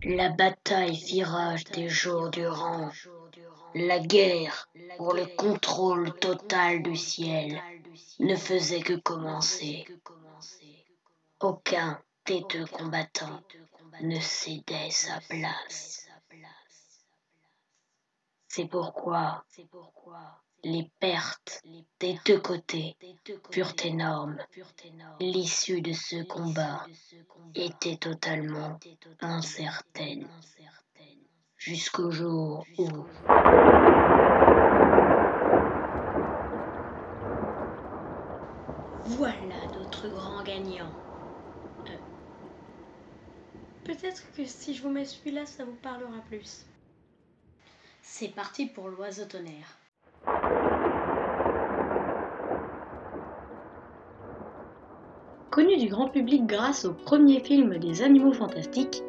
La bataille fit rage des jours durant, la guerre pour le contrôle total du ciel ne faisait que commencer. Aucun des deux combattants ne cédait sa place. C'est pourquoi les pertes des deux côtés furent énormes. L'issue de ce combat était totalement incertaine. Jusqu'au jour où... Voilà notre grand gagnant. Peut-être que si je vous mets celui-là, ça vous parlera plus. C'est parti pour l'oiseau tonnerre. Connu du grand public grâce au premier film des Animaux Fantastiques,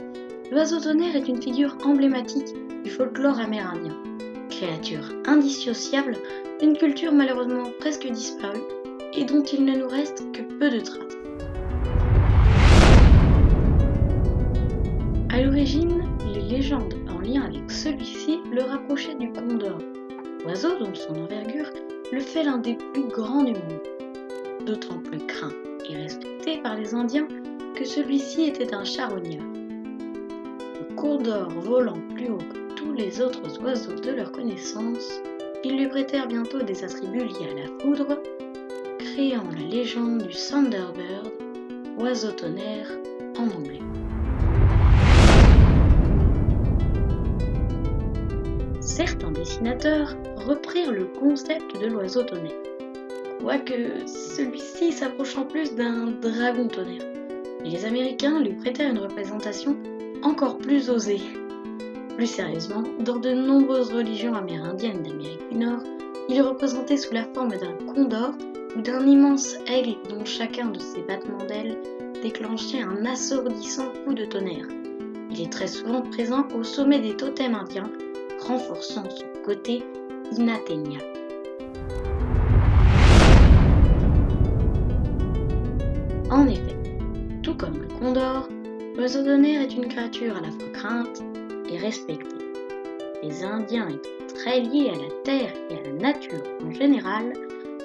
l'oiseau tonnerre est une figure emblématique du folklore amérindien. Créature indissociable d'une culture malheureusement presque disparue et dont il ne nous reste que peu de traces. À l'origine, les légendes en lien avec celui-ci le rapprochaient du condor, oiseau dont son envergure le fait l'un des plus grands du monde, d'autant plus craint et respecté par les Indiens que celui-ci était un charognard. Le condor volant plus haut que tous les autres oiseaux de leur connaissance, ils lui prêtèrent bientôt des attributs liés à la foudre, créant la légende du Thunderbird, oiseau tonnerre en anglais. Certains dessinateurs reprirent le concept de l'oiseau tonnerre, quoique celui-ci s'approchant plus d'un dragon tonnerre, et les Américains lui prêtèrent une représentation encore plus osée. Plus sérieusement, dans de nombreuses religions amérindiennes d'Amérique du Nord, il est représenté sous la forme d'un condor ou d'un immense aigle dont chacun de ses battements d'ailes déclenchait un assourdissant coup de tonnerre. Il est très souvent présent au sommet des totems indiens, renforçant son côté inatteignable. En effet, tout comme le condor, l'oiseau tonnerre est une créature à la fois crainte et respectée. Les Indiens étant très liés à la terre et à la nature en général,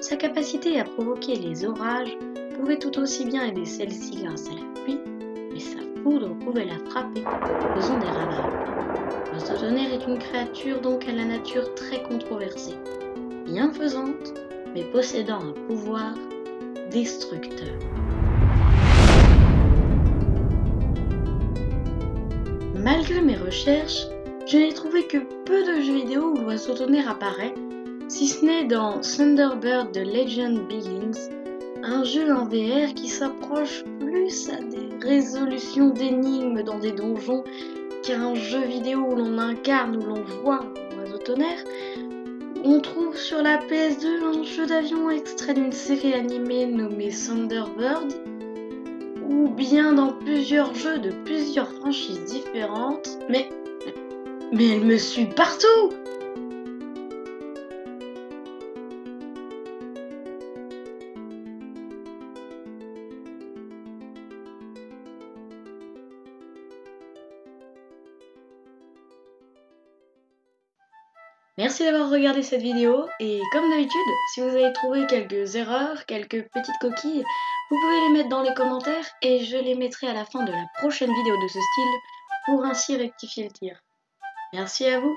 sa capacité à provoquer les orages pouvait tout aussi bien aider celle-ci grâce à la pluie, mais sa foudre pouvait la frapper, faisant des ravages. L'oiseau tonnerre est une créature donc à la nature très controversée, bienfaisante, mais possédant un pouvoir destructeur. Malgré mes recherches, je n'ai trouvé que peu de jeux vidéo où l'oiseau tonnerre apparaît, si ce n'est dans Thunderbird The Legend Begins, un jeu en VR qui s'approche plus à des résolutions d'énigmes dans des donjons qu'à un jeu vidéo où l'on incarne, où l'on voit l'oiseau tonnerre. On trouve sur la PS2 un jeu d'avion extrait d'une série animée nommée Thunderbird, ou bien dans plusieurs jeux de plusieurs franchises différentes, mais elle me suit partout! Merci d'avoir regardé cette vidéo et comme d'habitude, si vous avez trouvé quelques erreurs, quelques petites coquilles, vous pouvez les mettre dans les commentaires et je les mettrai à la fin de la prochaine vidéo de ce style pour ainsi rectifier le tir. Merci à vous.